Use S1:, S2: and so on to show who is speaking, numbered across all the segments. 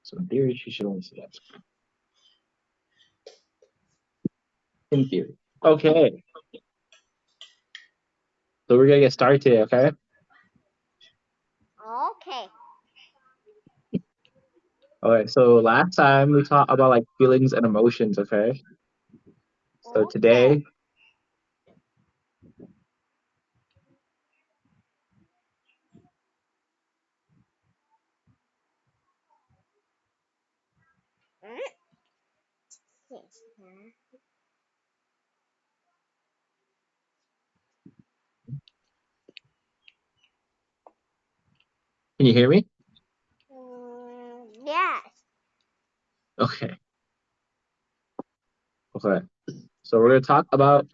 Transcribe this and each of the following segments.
S1: So in theory, she should only see that. In theory. Okay. So we're gonna get started today, okay?
S2: Okay.
S1: Okay, so last time we talked about like feelings and emotions, okay? So
S2: Okay.
S1: today,
S2: Yes.
S1: can you hear me?
S2: Yes.
S1: Okay. Okay. So we're gonna talk about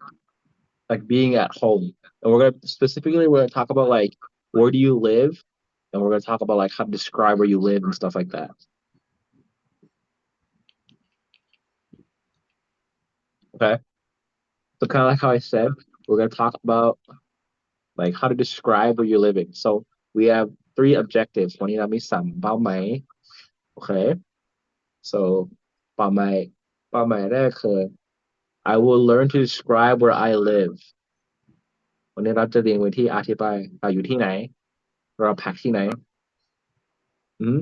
S1: like being at home. And we're gonna talk about like where do you live? And we're gonna talk about like how to describe where you live and stuff like that. Okay. So kind of like how I said, we're gonna talk about like how to describe where you're living. So we have three objectives. วันนี้เรามี3 เป้าหมาย Okay. So เป้าหมายแรกคือ I will learn to describe where I live. วันนี้เราจะเรียนวิธีอธิบายเราอยู่ที่ไหนเราพักที่ไหนอืม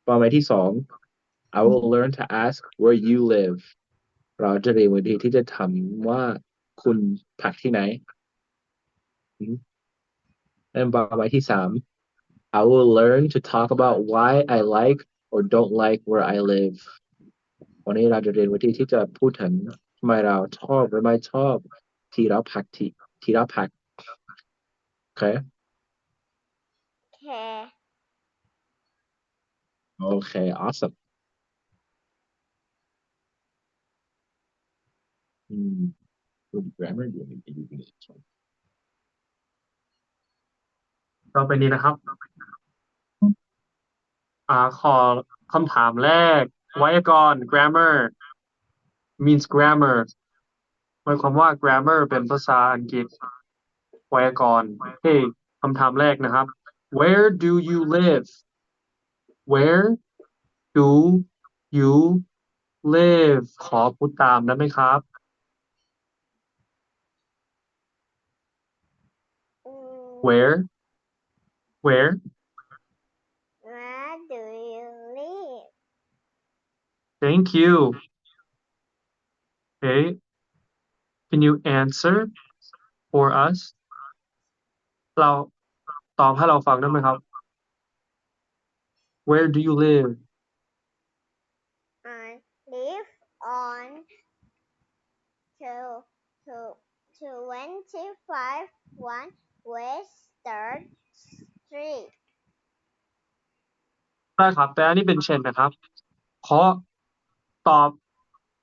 S1: เป้าหมายที่ 2 I will learn to ask where you live. เราจะเรียนวิธีที่จะถามว่าคุณพักที่ไหนอืมและเป้าหมายที่ 3 I will learn to talk about why I like or don't like where I live. วันนี้เราจะเรียนวิธีที่จะพูดถึงทำไมเราชอบหรือไม่ชอบที่เราพัก Okay?
S2: Okay.
S1: Okay, awesome. Good grammar, do you need to do this one?
S3: ต่อไปนี้นะครับ ขอคำถามแรกไวยากรณ์ grammar means grammar หมายความว่า grammar เป็นภาษาอังกฤษไวยากรณ์เฮ้คำถามแรกนะครับ where do you live where do you live ขอพูดตามได้ไหมครับ where
S2: Where do you live?
S3: thank you okay can you answer for us เราตอบให้เราฟังได้ไหมครับ where do you live
S2: I live on two, two, 25 1 West 3rd Street.
S3: ได้ครับแต่อันนี้เป็นเช่นนะครับขอตอบ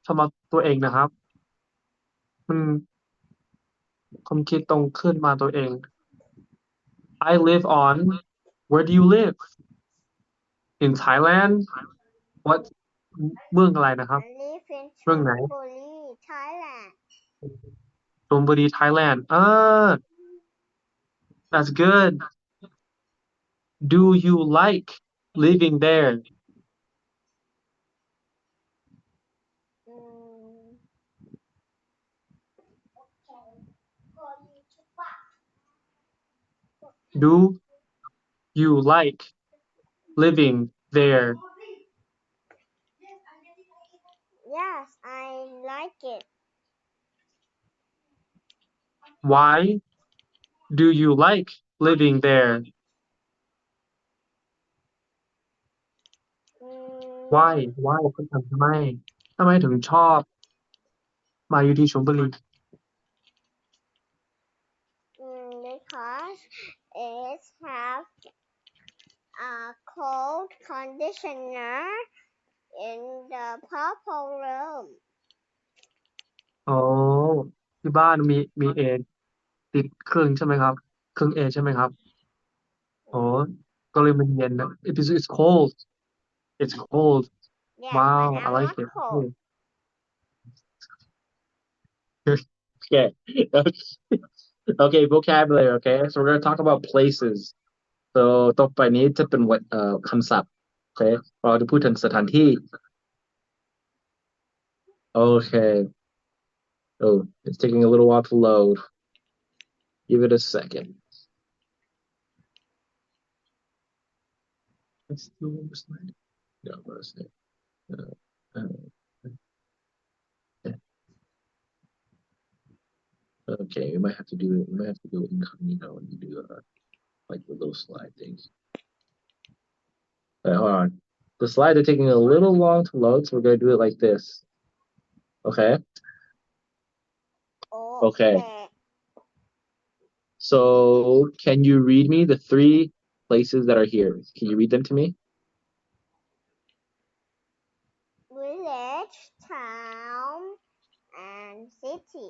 S3: สำหรับตัวเองนะครับ มันความคิดตรงขึ้นมาตัวเอง I live on where do you live in Thailand what เมืองอะไรนะครับ
S2: I live in
S3: เมืองไหน
S2: Chonburi, Thailand.
S3: ชลบุรี Thailand that's good do you like living there
S2: Mm,
S3: do you like living there
S2: Yes, I like it.
S3: why do you like living there why คุณทำไมถึงชอบมาอยู่ที่ชลบุรี
S2: Because it have a cold conditioner in the purple room.
S3: อ๋อที่บ้านมีเอติดเครื่องใช่ไหมครับเครื่องเอใช่ไหมครับอ๋อก็เลยมันเย็นนะ it's cold it's cold
S2: Yes,
S3: wow
S2: but
S3: I
S2: I'm
S3: like
S2: not
S3: it
S2: cold.
S1: Okay. Okay, vocabulary, okay? So we're gonna talk about places. So ต่อไปนี้จะเป็นคำศัพท์ โอเคเราจะพูดถึงสถานที่โอเค oh it's taking a little while to load give it a second let's do one slide no let's see. Okay we might have to do it incognito when you do like the little slide things okay hold on the slides are taking a little long to load so we're going to do it like this okay
S2: Okay.
S1: so can you read me the 3 places that are here can you read them to me
S2: Village, town, and city.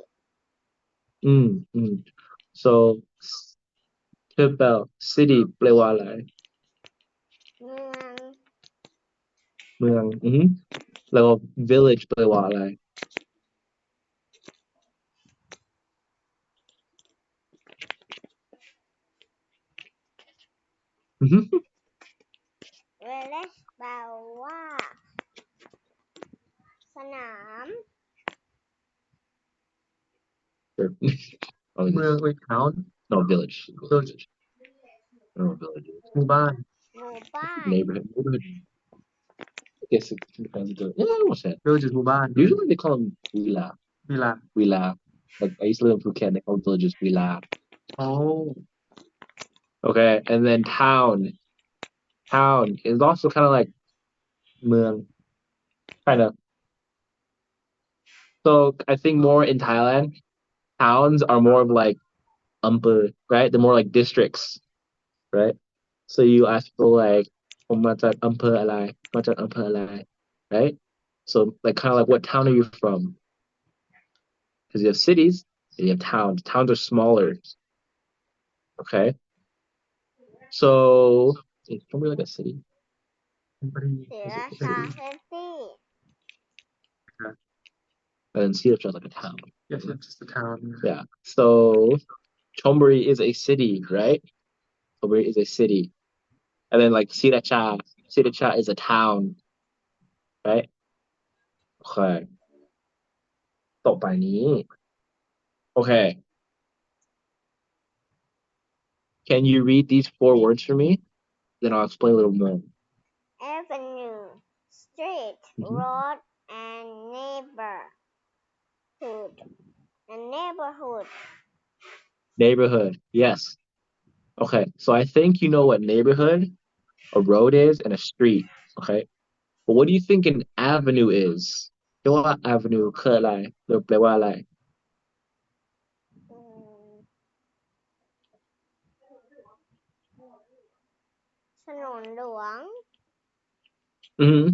S1: so เธอแปล city แปลว่าอะไร
S2: เมือง
S1: เมืองแล้วก็ village แปลว่าอะไร
S2: Village แปลว่า สนาม
S3: เมืองเป็น town
S1: no village
S3: Village.
S1: no village
S3: หมู่บ้าน
S2: หมู่บ้าน
S1: neighborhood I guess it depends yeah what's that
S3: village หมู่บ้าน
S1: usually they call them villa
S3: วิลา
S1: villa like I used to live in Phuket they call villages villa
S3: อ๋อ
S1: okay and then town is also kind of like เมือง kind of so I think more in Thailand towns are more of like right they're more like districts right so you ask people like ผมมาจากอำเภออะไรมาจากอำเภออะไร right so like kind of like what town are you from because you have cities and you have towns are smaller okay so it's probably like a city
S2: เสือชาซิตี้
S1: and then Cedar is like a town
S3: yes it's just a town
S1: yeah so Chonburi is a city right Chonburi is a city and then like Siracha is a town right okay ต่อไปนี้ okay can you read these 4 words for me then I'll explain a little more
S2: avenue, street, road, and neighborhood.
S1: neighborhood yes okay so I think you know what neighborhood a road is and a street okay but what do you think an avenue is เรียกว่า avenue คืออะไรหรือแปลว่าอะไร
S2: อืมถนนหลวง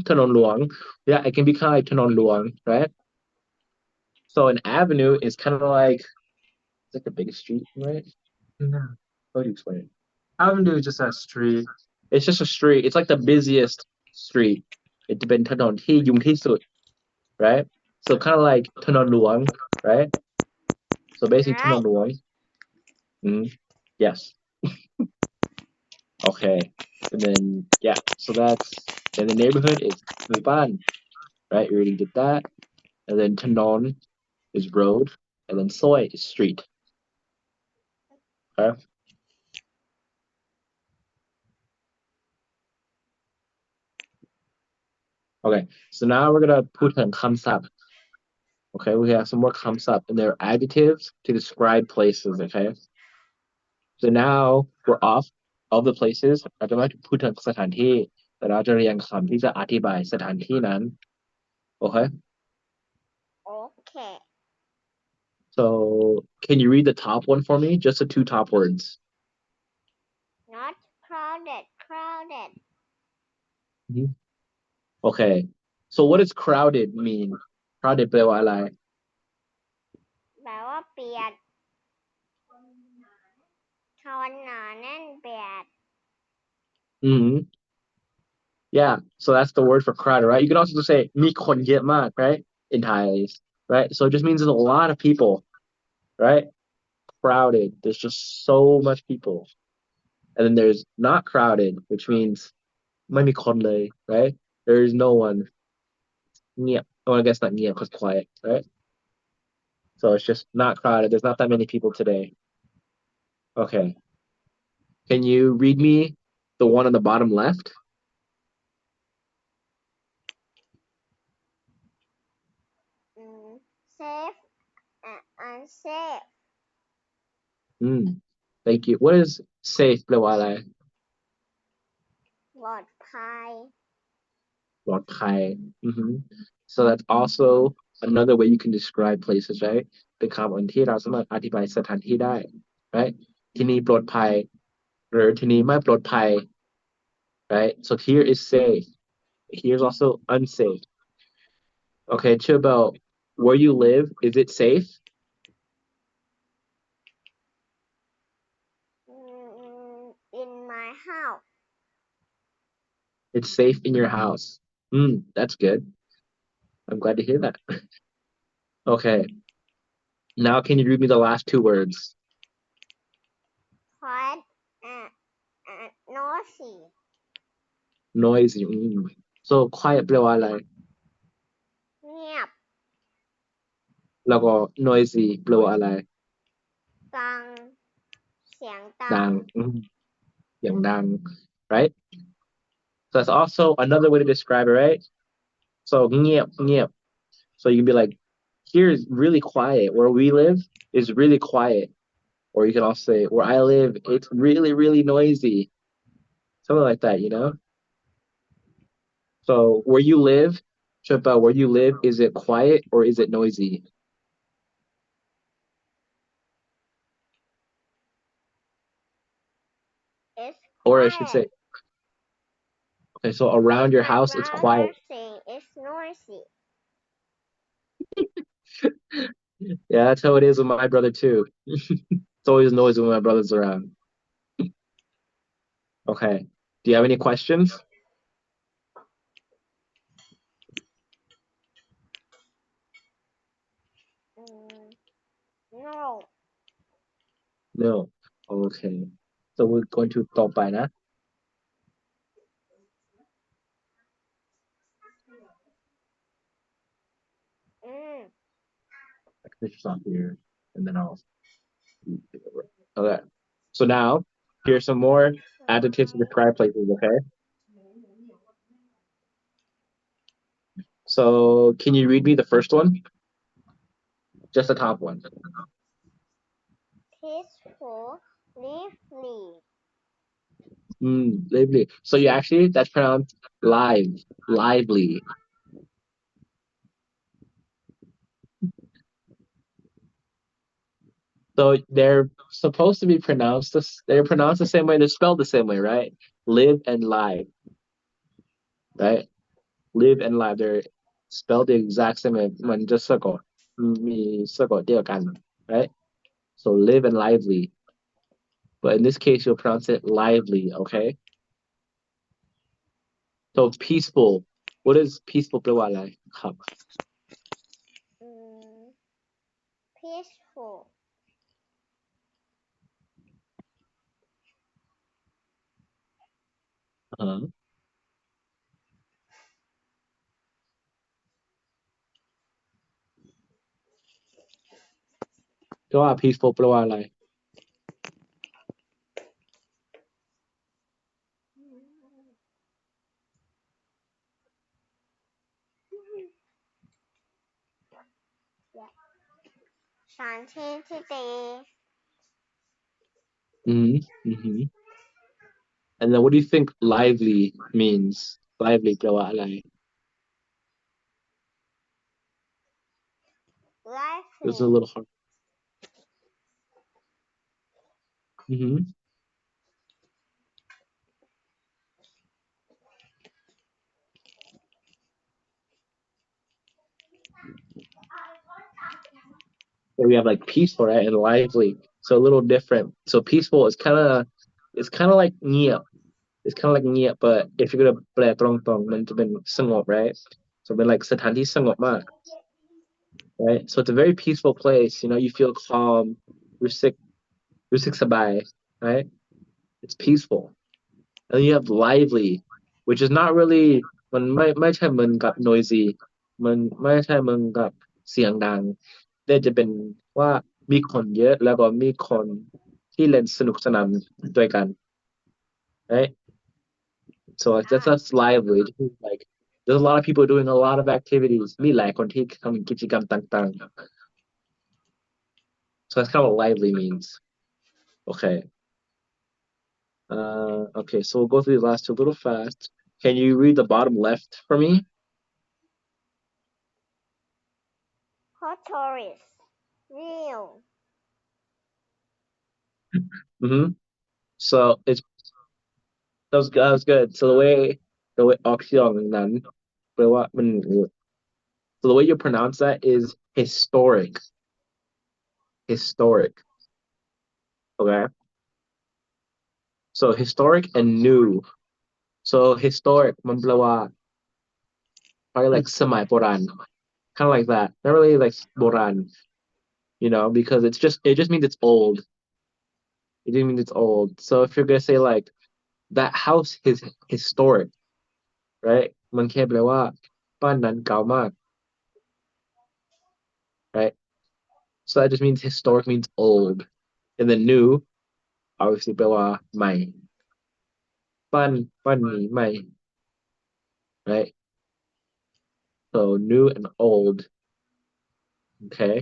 S1: ถนนหลวง yeah it can be kind of like ถนนหลวง right so an avenue is kind of like it's like the biggest street right
S3: yeah
S1: how do you explain it
S3: avenue just a street
S1: it's just a street it's like the busiest street จะเป็นถนนที่ยุ่งที่สุด right so kind of like ถนนหลวง right so basically ถนนหลวงyes okay and then yeah so that's and the neighborhood is หมู่บ้าน right you already did that and then ถนน is road and then soy is street okay okay so now we're gonna put ถึงคำศัพท์ okay we have some more คำศัพท์and they're adjectives to describe places okay so now we're off of the places เราจะไม่พูดถึงสถานที่แต่เราจะเรียงคำที่จะอธิบายสถานที่นั้น okay
S2: Okay.
S1: so can you read the top one for me just the 2 top words
S2: Not crowded.
S1: okay so what does crowded mean crowded แปลว่าอะไร
S2: แปลว่าเปียกคนหนาแน่นเปียก
S1: yeah so that's the word for crowded right you can also say มีคนเยอะมาก right in Thai right so it just means there's a lot of people right crowded there's just so much people and then there's not crowded which means ไม่มีคนเลย right there is no one เงียบ oh I guess not เงียบ because quiet right so it's just not crowded there's not that many people today okay can you read me the one on the bottom left
S2: safe and unsafe
S1: thank you what is safe แปลว่าอะไร
S2: ปลอดภัย
S1: ปลอดภัย so that's also another way you can describe places right เป็นคำที่เราสามารถอธิบายสถานที่ได้ right ที่นี่ปลอดภัย หรือที่นี่ไม่ปลอดภัย right so here is safe here's also unsafe okay Chibel where you live is it safe
S2: in my house
S1: it's safe in your house that's good I'm glad to hear that okay now can you read me the last two words
S2: quiet and noisy
S1: noisy so quiet แปลว่าอะไร
S2: เงียบ
S1: แล้วก็ noisy แปลว่าอะไร
S2: ดัง เสียงดั
S1: ดั
S2: ง
S1: งอย่างดัง right so that's also another way to describe it right so เงียบ so you can be like here is really quiet where we live is really quiet or you can also say where I live it's really really noisy something like that you know so where you live Tripa, where you live is it quiet or is it noisy
S2: it's
S1: or I should say
S2: quiet
S1: okay so around your
S2: my
S1: house it's quiet
S2: brother saying it's noisy
S1: yeah that's how it is with my brother too it's always noisy when my brother's around okay do you have any questions
S2: no
S1: no okay so we're going to ต่อไปนะ I can finish this off here and then I'll okay so now here's some more adjectives to describe places okay so can you read me the first one just the top one
S2: peaceful lively
S1: lively so you actually that's pronounced lively so they're supposed to be pronounced they're pronounced the same way they're spelled the same way right live and live right live and live they're spelled the exact same way มันจะสะกดมีสะกดเดียวกัน right so live and lively but in this case you'll pronounce it lively okay so peaceful what is peaceful แปลว่าอะไรครับ
S2: peaceful
S1: ก็ว่า peaceful แปลว่าอะไร
S2: สถานที่ที่ดี
S1: mm-hmm. And then what do you think lively means lively แปลว่าอะไร
S2: lively
S1: This is a little hard mm-hmm. So we have like peaceful right and lively so a little different so peaceful is kind of like เงียบ it's kind of like เงียบ but if you're gonna แปลตรงๆมันจะเป็นสงบ right so เป็น like สถานที่สงบมาก right so it's a very peaceful place you know you feel calm รู้สึกสบาย right it's peaceful and then you have lively which is not really มันไม่ใช่เหมือนกับ noisy มันไม่ใช่เหมือนกับเสียงดังแต่จะเป็นว่ามีคนเยอะแล้วก็มีคนที่เล่นสนุกสนานด้วยกัน right so like that's lively like there's a lot of people doing a lot of activities มีหลายคนที่ทำกิจกรรมต่างๆ so that's kind of what lively means okay okay so we'll go through these last two a little fast can you read the bottom left for me
S2: Tortoise. Real.
S1: mm-hmm. So it's that was good so the way ออกเสียงนั้นแปลว่ามัน so the way you pronounce that is historic okay so historic and new so historic มันแปลว่า probably like สมัยโบราณ kind of like that not really like โบราณ because it just means it's old it just means it's old so if you're gonna say like that house is historic right มันแค่แปลว่าบ้านนั้นเก่ามาก right so that just means historic means old and then new obviously แปลว่าใหม่บ้านนี้ใหม่ right so new and old okay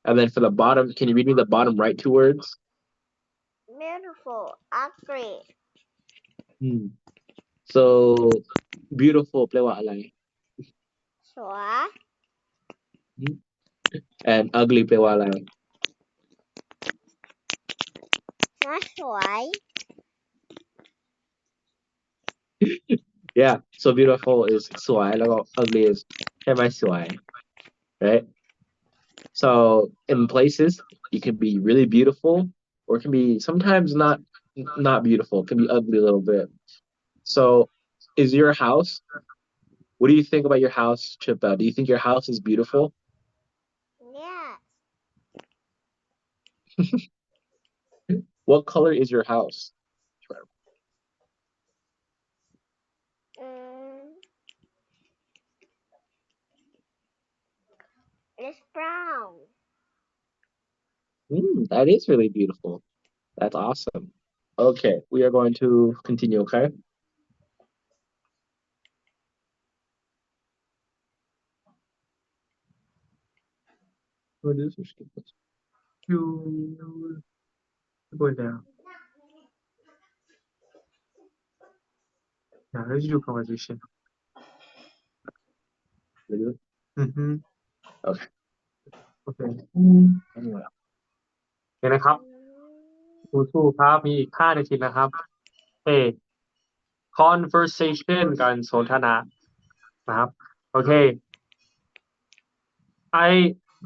S1: and then for the bottom can you read me the bottom right two words
S2: Beautiful. Ugly.
S1: so beautiful แปลว่าอะไร
S2: สวย
S1: and ugly แปลว่าอะไร
S2: ไม่สวย
S1: yeah so beautiful is สวยแล้วก็ ugly is แค่ไม่สวย right so in places it can be really beautiful or it can be sometimes not beautiful it can be ugly a little bit so is your house what do you think about your house Chippa do you think your house is beautiful
S2: Yes.
S1: what color is your house
S2: It's brown.
S1: That is really beautiful that's awesome okay we are going to continue okay what is this?
S3: You go there. Yeah, let's do conversation. Mm-hmm.
S1: Okay.
S3: Okay.
S1: Anyway.
S3: เห็นนะครับสู้ๆครับมีอีก5 นาทีนะครับเฮ้ conversation การสนทนานะครับโอเค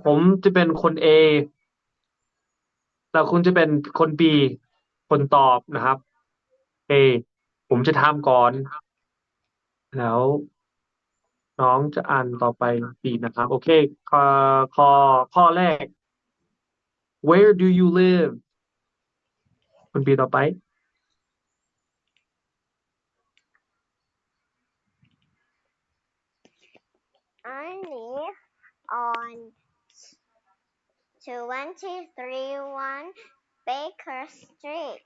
S3: ผมจะเป็นคน A แล้วคุณจะเป็นคน B คนตอบนะครับ A ผมจะถามก่อน แล้วน้องจะอ่านต่อไป B นะครับโอเคข้อแรก Where do you live คุณ B ต่อไป
S2: I live on 231 Baker Street.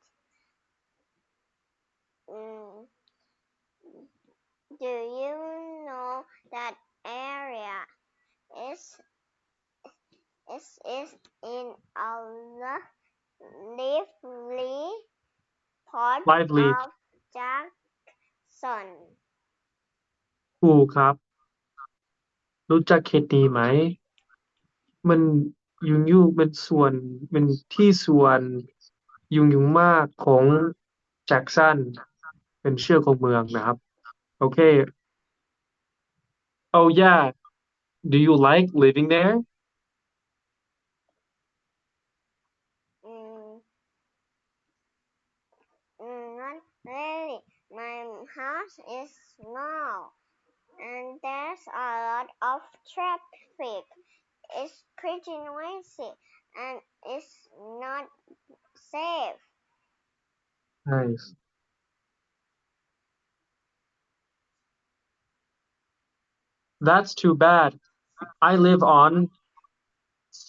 S2: Do you know that area is in a lively part
S3: lively
S2: of Jackson?
S3: ถูกครับ รู้จักเขตนี้ไหม มันยุ่งเป็นที่ส่วนยุ่งมากของแจ็คสันเป็นชื่อของเมืองนะครับโอเค Oh yeah do you like living there
S2: Not really. My house is small and there's a lot of traffic. It's pretty noisy and it's not safe.
S3: nice That's too bad. I live on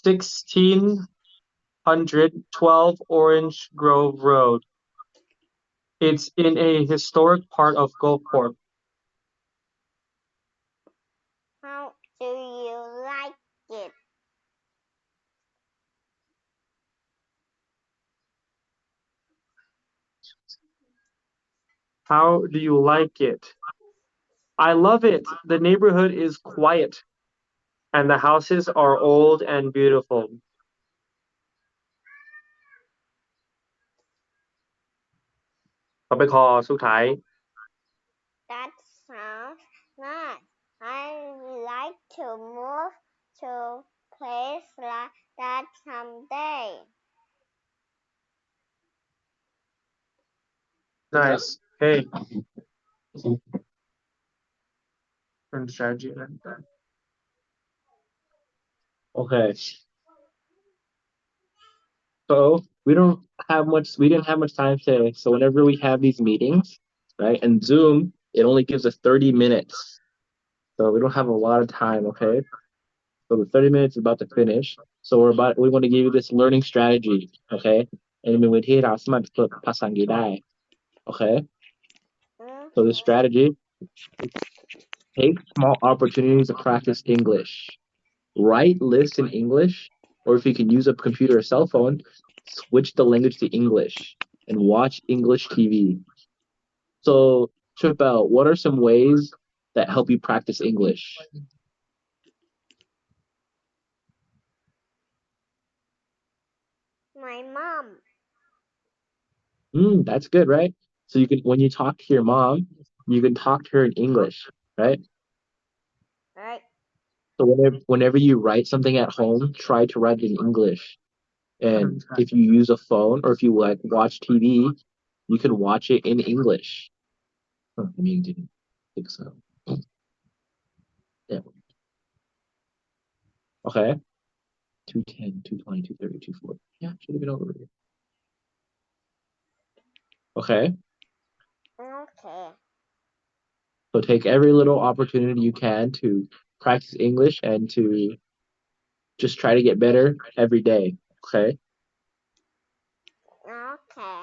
S3: 1612 Orange Grove Road. It's in a historic part of Gulfport.
S2: How do you like it?
S3: How do you like it? I love it. The neighborhood is quiet and the houses are old and beautiful. ต่อไปข้อสุดท้าย
S2: That sounds nice. I like to move to place like that someday.
S3: Nice. Hey. And strategy and that.
S1: Okay. So we didn't have much time today. So whenever we have these meetings, right, and Zoom, it only gives us 30 minutes. So we don't have a lot of time, okay? So the 30 minutes is about to finish. So we want to give you this learning strategy, okay? And เป็นวิธีเราสามารถฝึกภาษาอังกฤษได้ okay? So the strategy, take small opportunities to practice English. Write lists in English, or if you can use a computer or cell phone, switch the language to English and watch English TV. So, Trippel, what are some ways that help you practice English?
S2: My mom.
S1: That's good, right? So you can, when you talk to your mom, you can talk to her in English, right?
S2: Right.
S1: So whenever you write something at home, try to write it in English. And if you use a phone or if you like watch TV, you can watch it in English. Huh, I mean, didn't think so. Yeah. Okay. 210, 220, 230, 240. Yeah, should have been over here. Okay.
S2: Okay.
S1: So take every little opportunity you can to practice English and to just try to get better every day. Okay.
S2: Okay.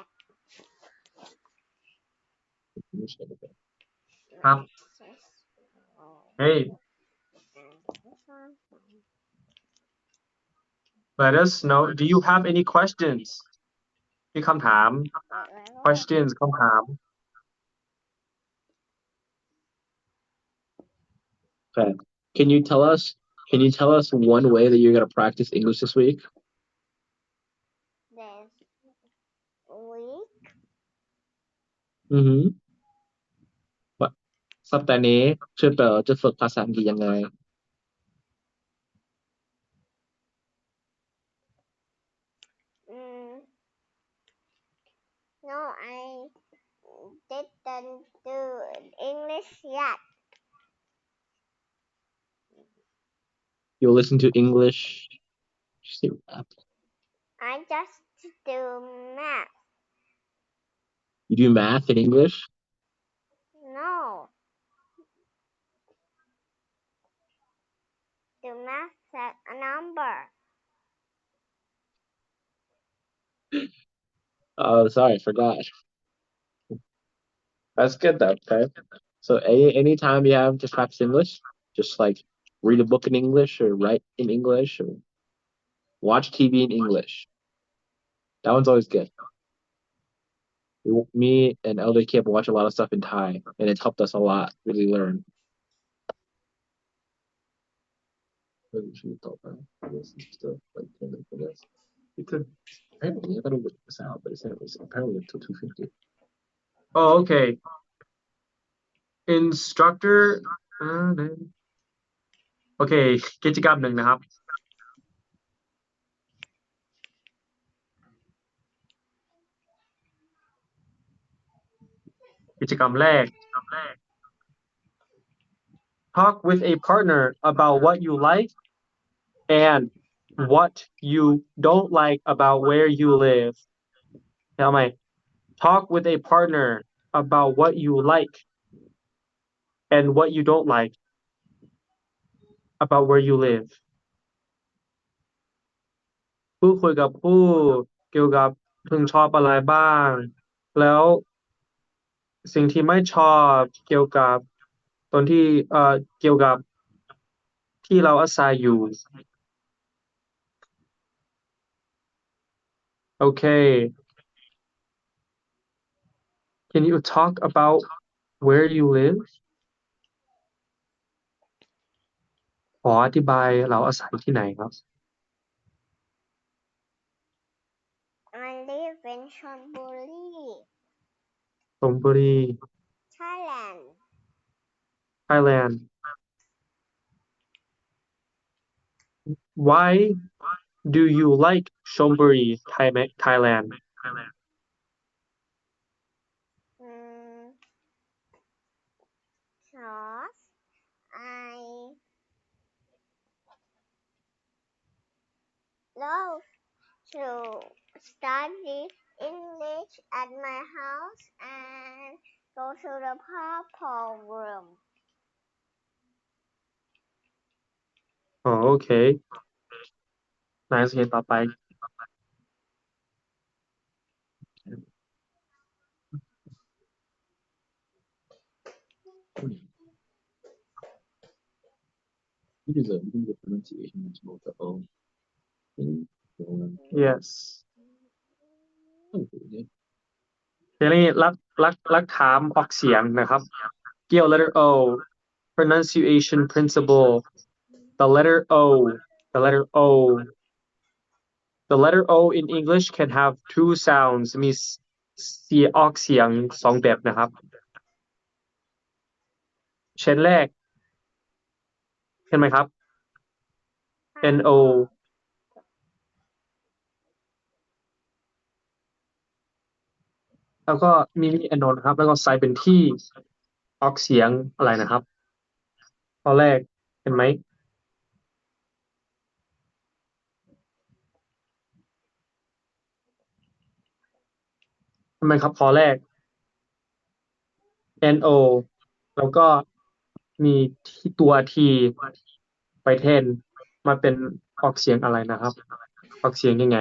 S3: ครับ Hey, let us know. Do you have any questions? มีคำถาม questions คำถาม
S1: Okay. Can you tell us one way that you're gonna practice English this week?
S2: This week.
S1: Mm-hmm. ว่าสัปดาห์นี้ช่วยเปิดจะฝึกภาษาอังกฤษยังไง
S2: No, I didn't do English yet.
S1: You listen to English. Say rap.
S2: I just do math.
S1: You do math in English?
S2: No. Do math set a number.
S1: Oh, sorry, I forgot. That's good though, okay? So anytime you have to practice English, just like read a book in English or write in English or watch TV in English. That one's always good. Me and Elder Kip watch a lot of stuff in Thai, and it's helped us a lot really learn. It could apparently I thought it would this out, but it said it was apparently until 250.
S3: Oh, okay. Instructor โอเค กิจกรรมหนึ่งนะครับ กิจกรรมแรก Talk with a partner about what you like and what you don't like about where you live เอาใหม่ Talk with a partner about what you like and what you don't like about where you live ผู้คุยกับผู้เกี่ยวกับพึงชอบอะไรบ้าง แล้วสิ่งที่ไม่ชอบเกี่ยวกับตอนที่เกี่ยวกับที่เราอาศัยอยู่ Okay. Can you talk about where you live ขออธิบายเราอาศัยที่ไหนครับ
S2: I live in Chonburi
S3: ชลบุรี
S2: Thailand
S3: Thailand Why do you like Chonburi Thailand
S2: because I love to study English at my house and go to the purple room.
S3: อ๋อโอเค Nice โอเคต่อไป
S1: It is a pronunciation of the O.
S3: Yes ทีนี้รักถามออกเสียงนะครับ เกี่ยว letter O pronunciation principle the letter O the letter O in English can have two sounds มีเสียงออกเสียงสองแบบนะครับ เช่นแรก เห็นไหมครับ NO แล้วก็มีNO นะครับ แล้วก็ใส่เป็นที่ออกเสียงอะไรนะครับข้อแรกเห็นไหมทำไมครับข้อแรก NO แล้วก็มีที่ตัว T ไปแทนมาเป็นออกเสียงอะไรนะครับ ออกเสียงยังไง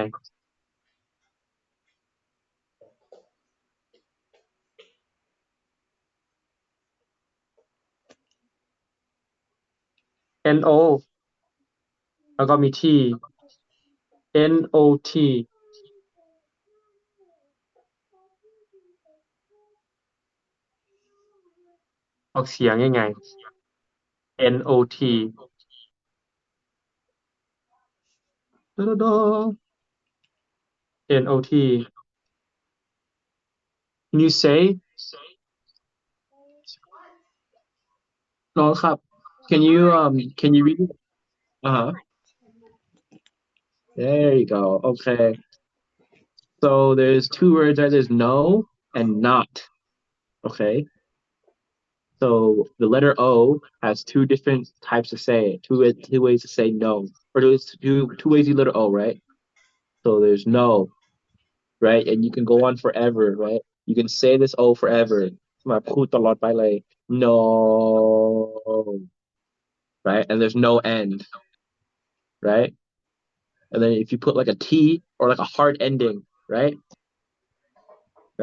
S3: NO แล้วก็มี T NOT ออกเสียงยังไง NOT NOT Can you say น้องครับ Can you read it? Uh-huh. There you go. Okay. So there's two words, right? There's no and not. Okay. So the letter O has two different types to say it, two ways to say no, or two ways you letter O, right? So there's no, right? And you can go on forever, right? You can say this O forever. มาพูดตลอดไปเลย no, right? And there's no end, right? And then if you put like a T or like a hard ending, right?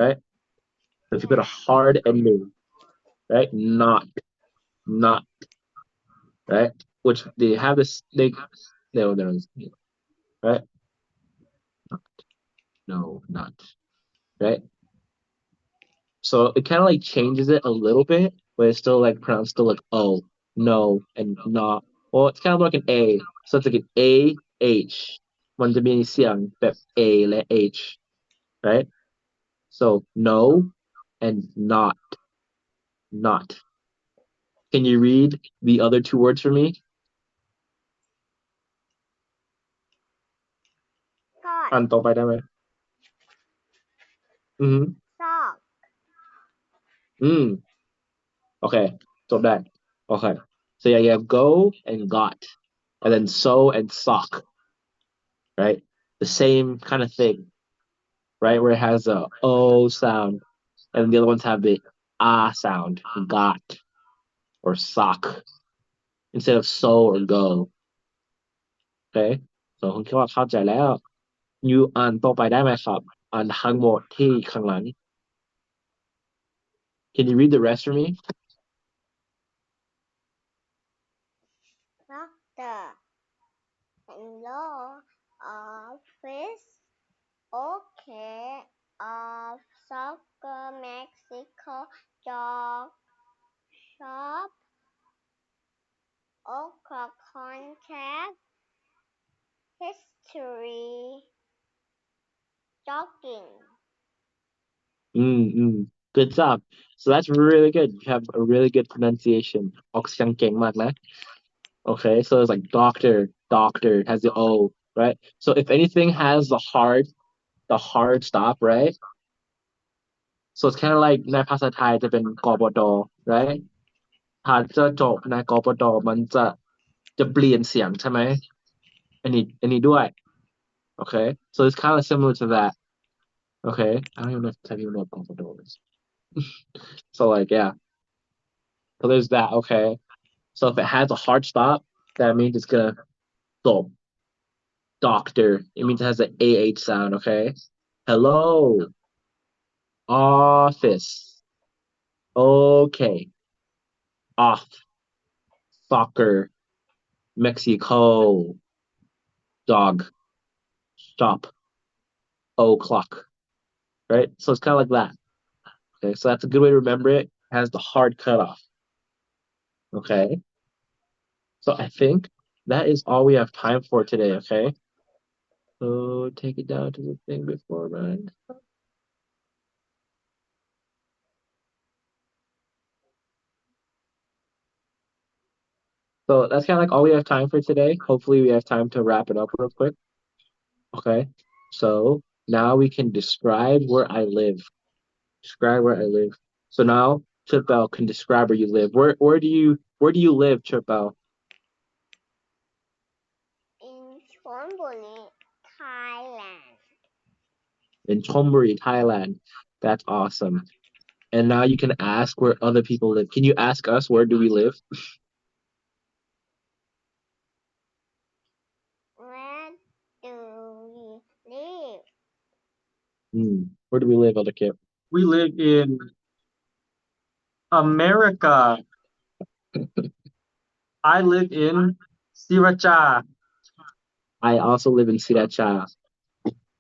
S3: Right? So if you put a hard ending, right? Not, right? Which they have this, no, right? No, not, right? So it kind of like changes it a little bit, but it's still like pronounced still like O, no, and not. Well, it's kind of like an A. So it's like an A, H. มันจะมีเสียงแบบ A และ H, right? So no and not. Can you read the other two words for me?
S2: กอด
S1: อ่านต่อไปได้ไหม Mm-hmm.
S2: ซอก
S1: Okay. So that. Okay. So yeah, you have go and got, and then so and sock, right? The same kind of thing, right? Where it has a O sound, and the other ones have the ah sound, got or sock, instead of so or go okay so คุณคิดว่าเข้าใจแล้ว you อ่านต่อไปได้ไหมครับอ่านทั้งหมดที่ข้างหลัง can you read the rest for me
S2: Doctor Hello Office Okay of Soccer Mexico Dog Shop O'clock Contact History Jogging
S1: good job so that's really good you have a really good pronunciation ออกเสียงเก่งมากนะ okay so it's like doctor has the O right so if anything has the hard stop right so it's kind of like ในภาษาไทยจะเป็นกบฏ right ถ้าจะจบในกบฏมันจะเปลี่ยนเสียงใช่ไหมอันนี้ด้วย okay so it's kind of similar to that okay I don't even know if I even know whatกบฏ is so like yeah so there's that okay so if it has a hard stop that means it's gonna stop doctor it means it has an AH sound okay hello office okay off soccer Mexico dog stop o'clock right so it's kind of like that okay so that's a good way to remember it has the hard cutoff okay so I think that is all we have time for today okay so take it down to the thing before man so that's kind of like all we have time for today hopefully we have time to wrap it up real quick okay so now we can describe where I live so now Tripel can describe where you live where do you live Tripel
S2: in Chonburi Thailand
S1: in Chonburi Thailand that's awesome and now you can ask where other people live can you ask us where do we live
S2: Where do we live?
S1: Where do we live Elder Kip
S3: We live in America. I live in Sriracha.
S1: I also live in Sriracha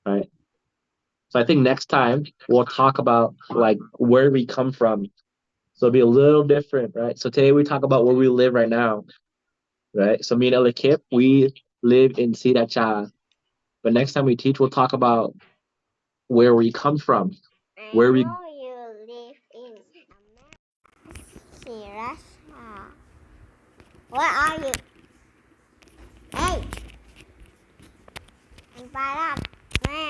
S1: right so I think next time we'll talk about like where we come from so it'll be a little different right so today we talk about where we live right now right so me and Elder Kip we live in Sriracha but next time we teach we'll talk about where we come from
S2: I
S1: where we
S2: know you live in Sriracha. Where are you? Hey! ไปละแม่